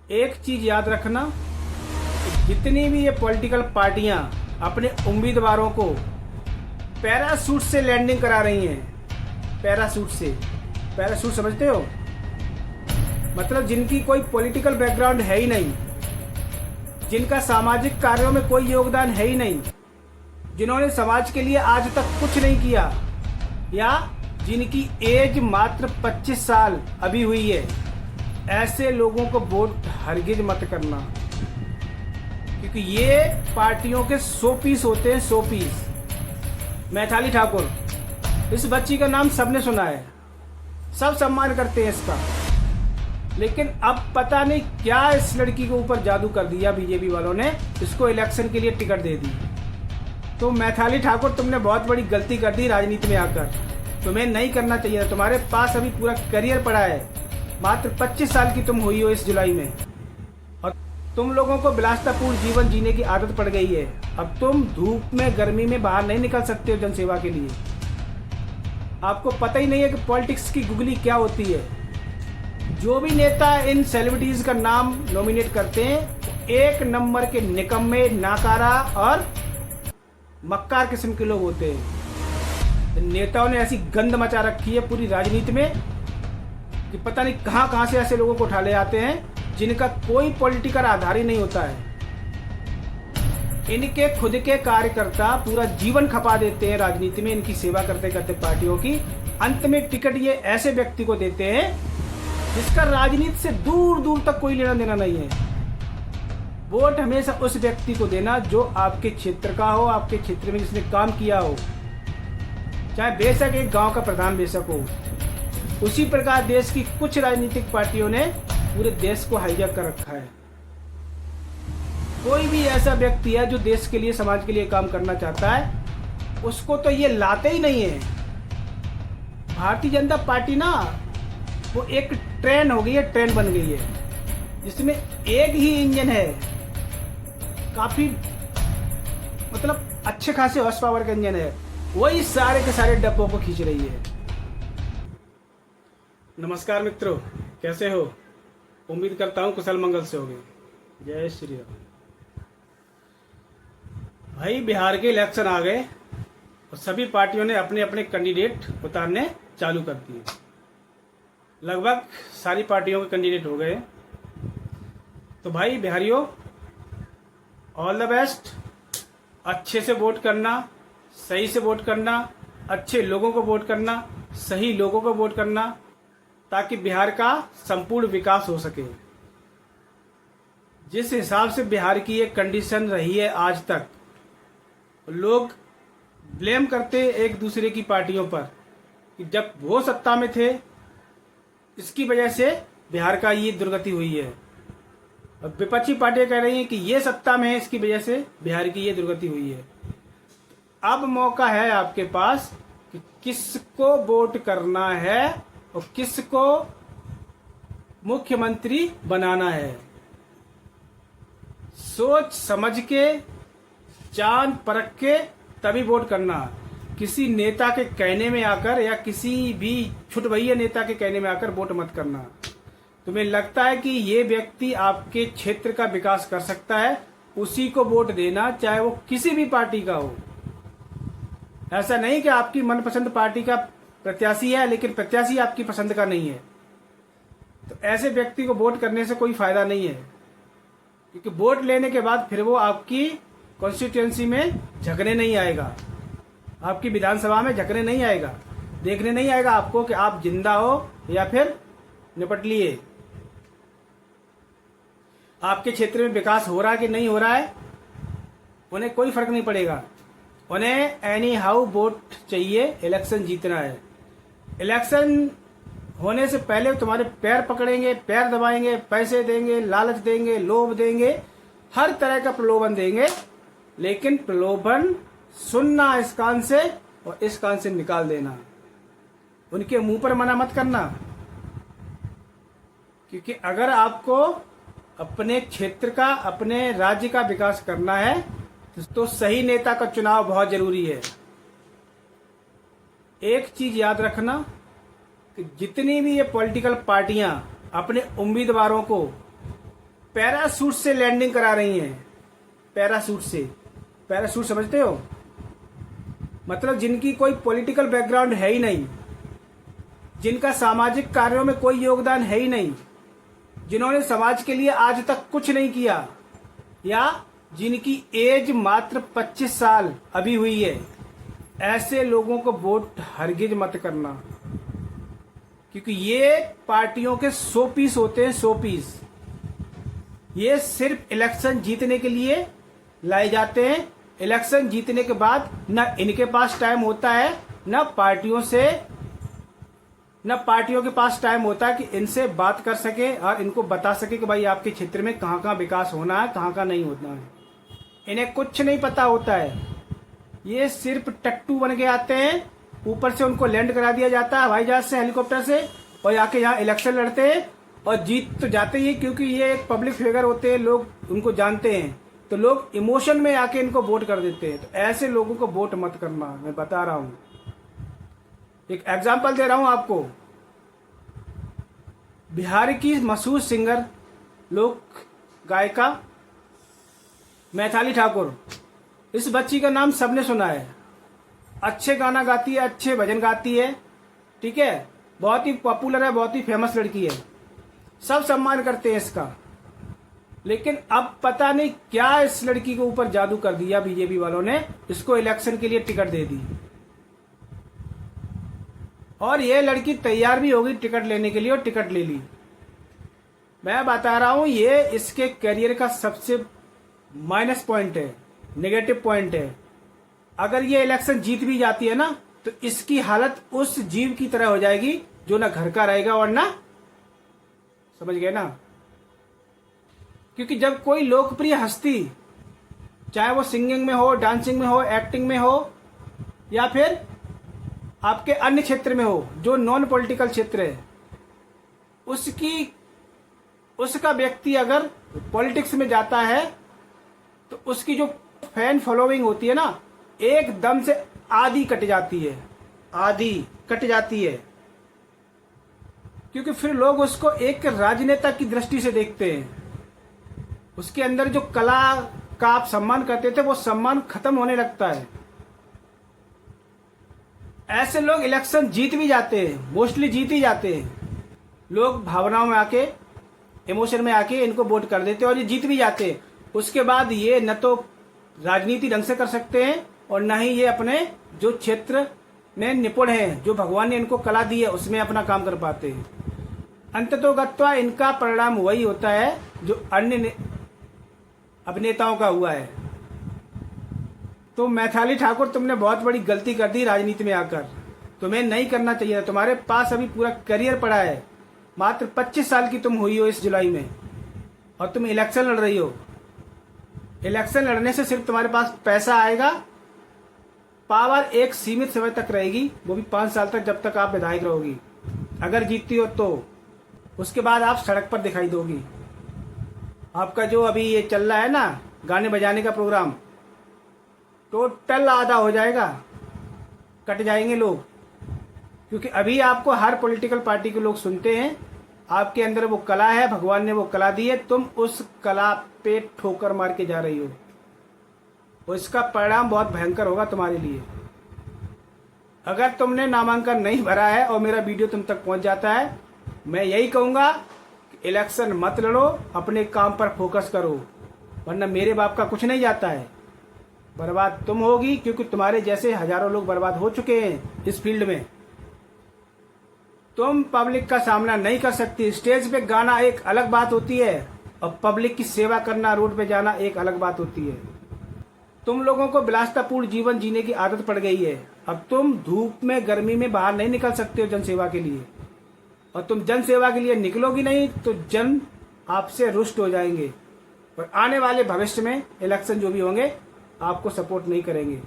एक चीज याद रखना, जितनी भी ये पॉलिटिकल पार्टियां अपने उम्मीदवारों को पैराशूट से लैंडिंग करा रही हैं, पैराशूट से, पैराशूट समझते हो, मतलब जिनकी कोई पॉलिटिकल बैकग्राउंड है ही नहीं, जिनका सामाजिक कार्यों में कोई योगदान है ही नहीं, जिन्होंने समाज के लिए आज तक कुछ नहीं किया, या जिनकी एज मात्र 25 साल अभी हुई है, ऐसे लोगों को वोट हरगिज मत करना, क्योंकि ये पार्टियों के 100 पीस होते हैं, 100 पीस। मैथिली ठाकुर, इस बच्ची का नाम सबने सुना है, सब सम्मान करते हैं इसका, लेकिन अब पता नहीं क्या इस लड़की के ऊपर जादू कर दिया बीजेपी वालों ने, इसको इलेक्शन के लिए टिकट दे दी। तो मैथिली ठाकुर, तुमने बहुत बड़ी गलती कर दी राजनीति में आकर, तुम्हें नहीं करना चाहिए था। तुम्हारे पास अभी पूरा करियर पड़ा है, मात्र 25 साल की तुम हुई हो इस जुलाई में, और तुम लोगों को विलासतापूर्ण जीवन जीने की आदत पड़ गई है। अब तुम धूप में गर्मी में बाहर नहीं निकल सकते हो जनसेवा के लिए। आपको पता ही नहीं है कि पॉलिटिक्स की गुगली क्या होती है। जो भी नेता इन सेलिब्रिटीज का नाम नॉमिनेट करते हैं, एक नंबर के निकम्मे, नाकारा और मक्कार किस्म के लोग होते हैं। नेताओं ने ऐसी गंद मचा रखी है पूरी राजनीति में कि पता नहीं कहां कहां से ऐसे लोगों को उठा ले आते हैं जिनका कोई पॉलिटिकल आधार ही नहीं होता है। इनके खुद के कार्यकर्ता पूरा जीवन खपा देते हैं राजनीति में, इनकी सेवा करते करते पार्टियों की। अंत में टिकट ये ऐसे व्यक्ति को देते हैं जिसका राजनीति से दूर दूर तक कोई लेना देना नहीं है। वोट हमेशा उस व्यक्ति को देना जो आपके क्षेत्र का हो, आपके क्षेत्र में जिसने काम किया हो, चाहे बेशक एक गांव का प्रधान बेशक हो। उसी प्रकार देश की कुछ राजनीतिक पार्टियों ने पूरे देश को हाईजैक कर रखा है। कोई भी ऐसा व्यक्ति है जो देश के लिए, समाज के लिए काम करना चाहता है, उसको तो ये लाते ही नहीं है। भारतीय जनता पार्टी ना, वो एक ट्रेन हो गई है, ट्रेन बन गई है, जिसमें एक ही इंजन है, काफी मतलब अच्छे खासे हॉर्स पावर का इंजन है, वही सारे के सारे डब्बों को खींच रही है। नमस्कार मित्रों, कैसे हो? उम्मीद करता हूं कुशल मंगल से होगे। जय श्री राम। भाई, बिहार के इलेक्शन आ गए और सभी पार्टियों ने अपने अपने कैंडिडेट उतारने चालू कर दिए। लगभग सारी पार्टियों के कैंडिडेट हो गए। तो भाई बिहारियों, ऑल द बेस्ट। अच्छे से वोट करना, सही से वोट करना, अच्छे लोगों को वोट करना, सही लोगों को वोट करना, ताकि बिहार का संपूर्ण विकास हो सके। जिस हिसाब से बिहार की एक कंडीशन रही है आज तक, लोग ब्लेम करते एक दूसरे की पार्टियों पर कि जब वो सत्ता में थे, इसकी वजह से बिहार का ये दुर्गति हुई है। अब विपक्षी पार्टियां कह रही हैं कि ये सत्ता में है, इसकी वजह से बिहार की ये दुर्गति हुई है। अब मौका है आपके पास कि किसको वोट करना है और किसको मुख्यमंत्री बनाना है। सोच समझ के, जान परख के तभी वोट करना। किसी नेता के कहने में आकर या किसी भी छुटभैया नेता के कहने में आकर वोट मत करना। तुम्हें लगता है कि ये व्यक्ति आपके क्षेत्र का विकास कर सकता है, उसी को वोट देना, चाहे वो किसी भी पार्टी का हो। ऐसा नहीं कि आपकी मनपसंद पार्टी का प्रत्याशी है लेकिन प्रत्याशी आपकी पसंद का नहीं है, तो ऐसे व्यक्ति को वोट करने से कोई फायदा नहीं है, क्योंकि वोट लेने के बाद फिर वो आपकी कॉन्स्टिट्यूएंसी में झगड़ने नहीं आएगा, आपकी विधानसभा में झगड़ने नहीं आएगा, देखने नहीं आएगा आपको कि आप जिंदा हो या फिर निपट लिए। आपके क्षेत्र में विकास हो रहा है कि नहीं हो रहा है, उन्हें कोई फर्क नहीं पड़ेगा। उन्हें एनी हाउ वोट चाहिए, इलेक्शन जीतना है। इलेक्शन होने से पहले तुम्हारे पैर पकड़ेंगे, पैर दबाएंगे, पैसे देंगे, लालच देंगे, लोभ देंगे, हर तरह का प्रलोभन देंगे, लेकिन प्रलोभन सुनना इस कान से और इस कान से निकाल देना। उनके मुंह पर मना मत करना, क्योंकि अगर आपको अपने क्षेत्र का, अपने राज्य का विकास करना है तो सही नेता का चुनाव बहुत जरूरी है। एक चीज याद रखना कि जितनी भी ये पॉलिटिकल पार्टियां अपने उम्मीदवारों को पैराशूट से लैंडिंग करा रही हैं। पैराशूट से, पैराशूट समझते हो? मतलब जिनकी कोई पॉलिटिकल बैकग्राउंड है ही नहीं, जिनका सामाजिक कार्यों में कोई योगदान है ही नहीं, जिन्होंने समाज के लिए आज तक कुछ नहीं किया, या जिनकी एज मात्र 25 साल अभी हुई है, ऐसे लोगों को वोट हरगिज मत करना, क्योंकि ये पार्टियों के 100 पीस होते हैं, 100 पीस। ये सिर्फ इलेक्शन जीतने के लिए लाए जाते हैं। इलेक्शन जीतने के बाद न इनके पास टाइम होता है, न पार्टियों के पास टाइम होता है कि इनसे बात कर सके और इनको बता सके कि भाई आपके क्षेत्र में कहाँ कहाँ विकास होना है, कहाँ कहाँ नहीं होना है। इन्हें कुछ नहीं पता होता है। ये सिर्फ टट्टू बन के आते हैं, ऊपर से उनको लैंड करा दिया जाता है हवाई जहाज से, हेलीकॉप्टर से, और आके यहाँ इलेक्शन लड़ते हैं और जीत तो जाते ही, क्योंकि ये एक पब्लिक फिगर होते हैं, लोग उनको जानते हैं, तो लोग इमोशन में आके इनको वोट कर देते हैं। तो ऐसे लोगों को वोट मत करना, मैं बता रहा हूं। एक एग्जाम्पल दे रहा हूं आपको। बिहार की मशहूर सिंगर, लोक गायिका मैथिली ठाकुर, इस बच्ची का नाम सबने सुना है। अच्छे गाना गाती है, अच्छे भजन गाती है, ठीक है, बहुत ही पॉपुलर है, बहुत ही फेमस लड़की है, सब सम्मान करते हैं इसका। लेकिन अब पता नहीं क्या इस लड़की के ऊपर जादू कर दिया बीजेपी वालों ने, इसको इलेक्शन के लिए टिकट दे दी, और ये लड़की तैयार भी होगी टिकट लेने के लिए, और टिकट ले ली। मैं बता रहा हूं, ये इसके करियर का सबसे माइनस पॉइंट है, नेगेटिव पॉइंट है। अगर ये इलेक्शन जीत भी जाती है ना, तो इसकी हालत उस जीव की तरह हो जाएगी जो ना घर का रहेगा और ना, समझ गए ना? क्योंकि जब कोई लोकप्रिय हस्ती, चाहे वो सिंगिंग में हो, डांसिंग में हो, एक्टिंग में हो, या फिर आपके अन्य क्षेत्र में हो जो नॉन पॉलिटिकल क्षेत्र है, उसका व्यक्ति अगर पॉलिटिक्स में जाता है तो उसकी जो फैन फॉलोइंग होती है ना, एकदम से आधी कट जाती है। क्योंकि फिर लोग उसको एक राजनेता की दृष्टि से देखते हैं। उसके अंदर जो कला का आप सम्मान करते थे, वो सम्मान खत्म होने लगता है। ऐसे लोग इलेक्शन जीत भी जाते हैं, मोस्टली जीत ही जाते हैं। लोग भावनाओं में आके, इमोशन में आके इनको वोट कर देते हैं और ये जीत भी जाते हैं। उसके बाद ये न तो राजनीति ढंग से कर सकते हैं और न ही ये अपने जो क्षेत्र में निपुण हैं, जो भगवान ने इनको कला दी है, उसमें अपना काम कर पाते हैं। अंततोगत्वा इनका परिणाम वही होता है जो अन्य अभिनेताओं का हुआ है। तो मैथिली ठाकुर, तुमने बहुत बड़ी गलती कर दी राजनीति में आकर। तुम्हें नहीं करना चाहिए था। तुम्हारे पास अभी पूरा करियर पड़ा है। मात्र 25 साल की तुम हुई हो इस जुलाई में, और तुम इलेक्शन लड़ रही हो। इलेक्शन लड़ने से सिर्फ तुम्हारे पास पैसा आएगा, पावर एक सीमित समय तक रहेगी, वो भी 5 साल तक, जब तक आप विधायक रहोगी। अगर जीतती हो तो उसके बाद आप सड़क पर दिखाई दोगी। आपका जो अभी ये चल रहा है ना गाने बजाने का प्रोग्राम, टोटल आधा हो जाएगा, कट जाएंगे लोग। क्योंकि अभी आपको हर पॉलिटिकल पार्टी के लोग सुनते हैं। आपके अंदर वो कला है, भगवान ने वो कला दी है, तुम उस कला पे ठोकर मार के जा रही हो, और इसका परिणाम बहुत भयंकर होगा तुम्हारे लिए। अगर तुमने नामांकन नहीं भरा है और मेरा वीडियो तुम तक पहुंच जाता है, मैं यही कहूंगा कि इलेक्शन मत लड़ो, अपने काम पर फोकस करो, वरना मेरे बाप का कुछ नहीं जाता है। बर्बाद तुम होगी, क्योंकि तुम्हारे जैसे हजारों लोग बर्बाद हो चुके हैं इस फील्ड में। तुम पब्लिक का सामना नहीं कर सकती। स्टेज पे गाना एक अलग बात होती है, और पब्लिक की सेवा करना, रोड पे जाना एक अलग बात होती है। तुम लोगों को विलासितापूर्ण जीवन जीने की आदत पड़ गई है। अब तुम धूप में, गर्मी में बाहर नहीं निकल सकते हो जनसेवा के लिए, और तुम जनसेवा के लिए निकलोगी नहीं तो जन आपसे रुष्ट हो जाएंगे, और आने वाले भविष्य में इलेक्शन जो भी होंगे आपको सपोर्ट नहीं करेंगे।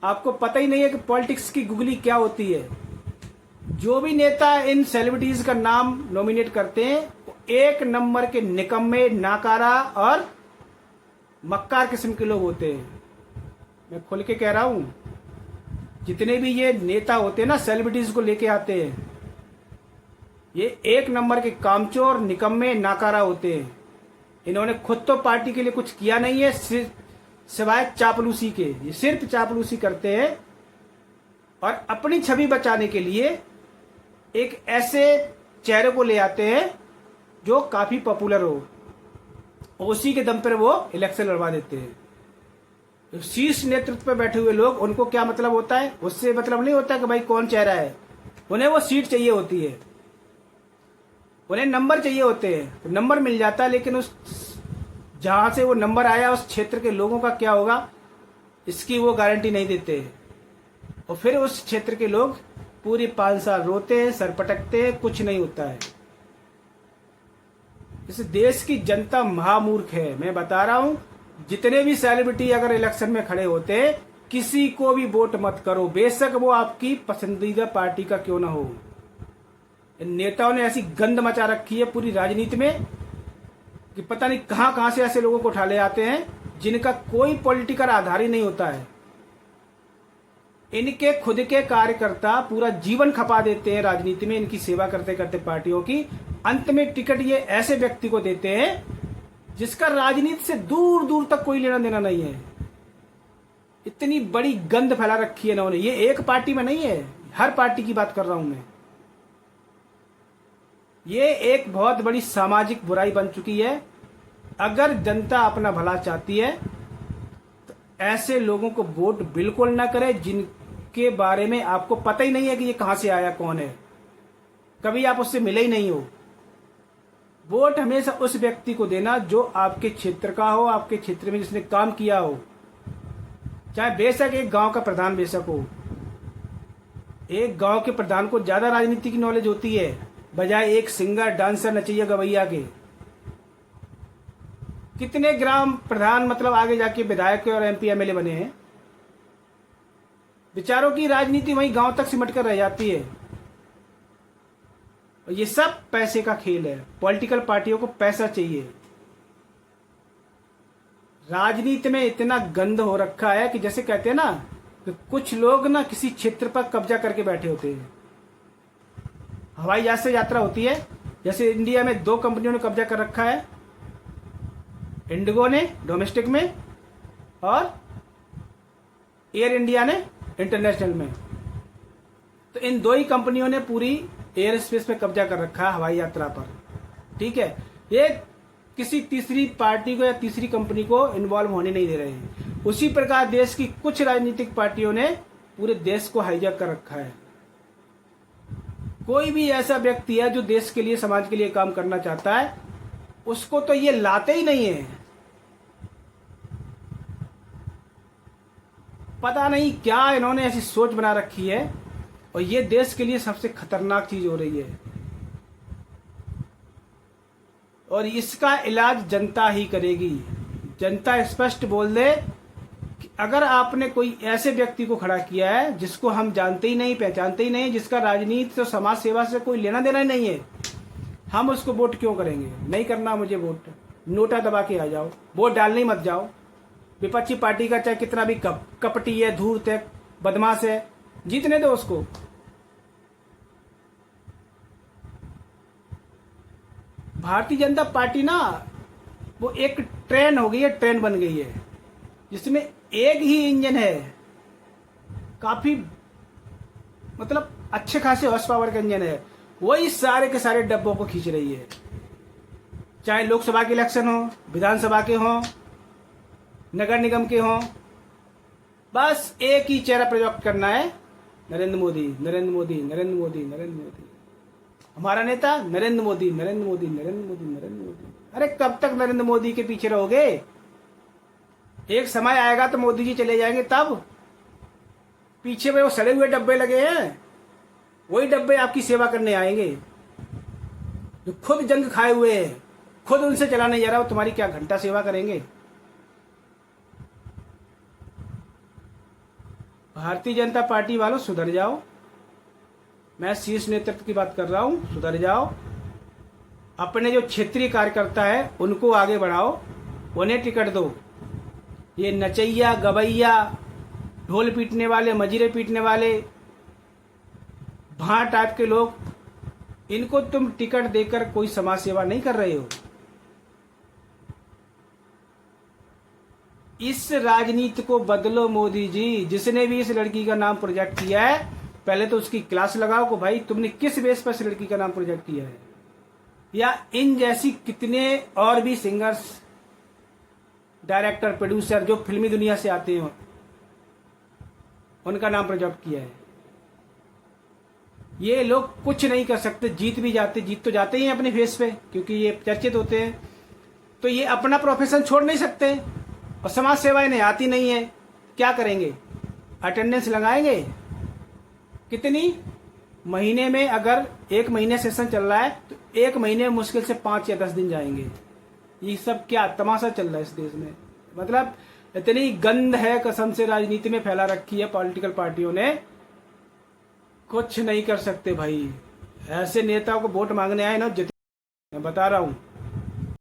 आपको पता ही नहीं है कि पॉलिटिक्स की गुगली क्या होती है। जो भी नेता इन सेलिब्रिटीज का नाम नॉमिनेट करते हैं, वो एक नंबर के निकम्मे, नाकारा और मक्कार किस्म के लोग होते हैं। मैं खुल के कह रहा हूं, जितने भी ये नेता होते हैं ना, सेलिब्रिटीज को लेके आते हैं, ये एक नंबर के कामचोर, निकम्मे, नाकारा होते हैं। इन्होंने खुद तो पार्टी के लिए कुछ किया नहीं है, सिवाय चापलूसी के। ये सिर्फ चापलूसी करते हैं और अपनी छवि बचाने के लिए एक ऐसे चेहरे को ले आते हैं जो काफी पॉपुलर हो, उसी के दम पर वो इलेक्शन लड़वा देते हैं। तो शीर्ष नेतृत्व पर बैठे हुए लोग, उनको क्या मतलब होता है? उससे मतलब नहीं होता कि भाई कौन चेहरा है, उन्हें वो सीट चाहिए होती है, उन्हें नंबर चाहिए होते हैं। तो नंबर मिल जाता है, लेकिन उस जहां से वो नंबर आया उस क्षेत्र के लोगों का क्या होगा इसकी वो गारंटी नहीं देते। और फिर उस क्षेत्र के लोग पूरे 5 साल रोते हैं, सर पटकते हैं, कुछ नहीं होता है। इस देश की जनता महामूर्ख है, मैं बता रहा हूं। जितने भी सेलिब्रिटी अगर इलेक्शन में खड़े होते हैं, किसी को भी वोट मत करो, बेशक वो आपकी पसंदीदा पार्टी का क्यों ना हो। इन नेताओं ने ऐसी गंद मचा रखी है पूरी राजनीति में कि पता नहीं कहां कहां से ऐसे लोगों को उठा ले आते हैं जिनका कोई पॉलिटिकल आधार ही नहीं होता है। इनके खुद के कार्यकर्ता पूरा जीवन खपा देते हैं राजनीति में, इनकी सेवा करते करते पार्टियों की। अंत में टिकट ये ऐसे व्यक्ति को देते हैं जिसका राजनीति से दूर दूर तक कोई लेना देना नहीं है। इतनी बड़ी गंद फैला रखी है इन्होंने। ये एक पार्टी में नहीं है, हर पार्टी की बात कर रहा हूं मैं। ये एक बहुत बड़ी सामाजिक बुराई बन चुकी है। अगर जनता अपना भला चाहती है तो ऐसे लोगों को वोट बिल्कुल ना करे जिनके बारे में आपको पता ही नहीं है कि ये कहां से आया, कौन है, कभी आप उससे मिले ही नहीं हो। वोट हमेशा उस व्यक्ति को देना जो आपके क्षेत्र का हो, आपके क्षेत्र में जिसने काम किया हो, चाहे बेशक एक गांव का प्रधान बेशक हो। एक गांव के प्रधान को ज्यादा राजनीति की नॉलेज होती है बजाय एक सिंगर, डांसर, नचैया गवैया के। कितने ग्राम प्रधान मतलब आगे जाके विधायक और एमपी एमएलए बने हैं। विचारों की राजनीति वहीं गांव तक सिमट कर रह जाती है। और ये सब पैसे का खेल है। पॉलिटिकल पार्टियों को पैसा चाहिए। राजनीति में इतना गंद हो रखा है कि जैसे कहते हैं ना कि कुछ लोग ना किसी क्षेत्र पर कब्जा करके बैठे होते हैं। हवाई जहाज से यात्रा होती है, जैसे इंडिया में 2 कंपनियों ने कब्जा कर रखा है, इंडिगो ने डोमेस्टिक में और एयर इंडिया ने इंटरनेशनल में। तो इन 2 ही कंपनियों ने पूरी एयर स्पेस पे कब्जा कर रखा है हवाई यात्रा पर। ठीक है, ये किसी तीसरी पार्टी को या तीसरी कंपनी को इन्वॉल्व होने नहीं दे रहे हैं। उसी प्रकार देश की कुछ राजनीतिक पार्टियों ने पूरे देश को हाईजैक कर रखा है। कोई भी ऐसा व्यक्ति है जो देश के लिए, समाज के लिए काम करना चाहता है, उसको तो ये लाते ही नहीं है। पता नहीं क्या इन्होंने ऐसी सोच बना रखी है और ये देश के लिए सबसे खतरनाक चीज हो रही है। और इसका इलाज जनता ही करेगी। जनता स्पष्ट बोल दे कि अगर आपने कोई ऐसे व्यक्ति को खड़ा किया है जिसको हम जानते ही नहीं, पहचानते ही नहीं, जिसका राजनीति और समाज सेवा से कोई लेना देना ही नहीं है, हम उसको वोट क्यों करेंगे? नहीं करना मुझे वोट, नोटा दबा के आ जाओ, वोट डालने ही मत जाओ। विपक्षी पार्टी का चाहे कितना भी कपटी है, धूर्त है, बदमाश है, जीतने दो उसको। भारतीय जनता पार्टी ना वो एक ट्रेन हो गई है, ट्रेन बन गई है जिसमें एक ही इंजन है, काफी मतलब अच्छे खासे हॉर्स पावर का इंजन है, वही सारे के सारे डब्बों को खींच रही है। चाहे लोकसभा के इलेक्शन हो, विधानसभा के हो, नगर निगम के हो, बस एक ही चेहरा प्रोजेक्ट करना है, नरेंद्र मोदी, नरेंद्र मोदी, नरेंद्र मोदी, नरेंद्र मोदी। हमारा नेता नरेंद्र मोदी, नरेंद्र मोदी, नरेंद्र मोदी, नरेंद्र मोदी। अरे कब तक नरेंद्र मोदी के पीछे रहोगे? एक समय आएगा तो मोदी जी चले जाएंगे, तब पीछे में वो सड़े हुए डब्बे लगे हैं, वही डब्बे आपकी सेवा करने आएंगे। जो खुद जंग खाए हुए हैं, खुद उनसे चला नहीं जा रहा, वो तुम्हारी क्या घंटा सेवा करेंगे? भारतीय जनता पार्टी वालों सुधर जाओ। मैं शीर्ष नेतृत्व की बात कर रहा हूं, सुधर जाओ। अपने जो क्षेत्रीय कार्यकर्ता है उनको आगे बढ़ाओ, उन्हें टिकट दो। ये नचैया गवैया, ढोल पीटने वाले, मजीरे पीटने वाले, भां टाइप के लोग, इनको तुम टिकट देकर कोई समाज सेवा नहीं कर रहे हो। इस राजनीति को बदलो मोदी जी। जिसने भी इस लड़की का नाम प्रोजेक्ट किया है, पहले तो उसकी क्लास लगाओ कि भाई तुमने किस बेस पर इस लड़की का नाम प्रोजेक्ट किया है, या इन जैसी कितने और भी सिंगर्स, डायरेक्टर, प्रोड्यूसर जो फिल्मी दुनिया से आते हैं उनका नाम प्रोजेक्ट किया है। ये लोग कुछ नहीं कर सकते। जीत तो जाते ही हैं अपने फेस पे, क्योंकि ये चर्चित होते हैं। तो ये अपना प्रोफेशन छोड़ नहीं सकते, और समाज सेवा इन्हें आती नहीं है। क्या करेंगे? अटेंडेंस लगाएंगे कितनी? महीने में अगर 1 महीने सेशन चल रहा है तो 1 महीने में मुश्किल से 5 या 10 दिन जाएंगे। ये सब क्या तमाशा चल रहा है इस देश में? मतलब इतनी गंद है कसम से राजनीति में फैला रखी है पॉलिटिकल पार्टियों ने, कुछ नहीं कर सकते भाई। ऐसे नेताओं को वोट मांगने आए ना, मैं बता रहा हूं।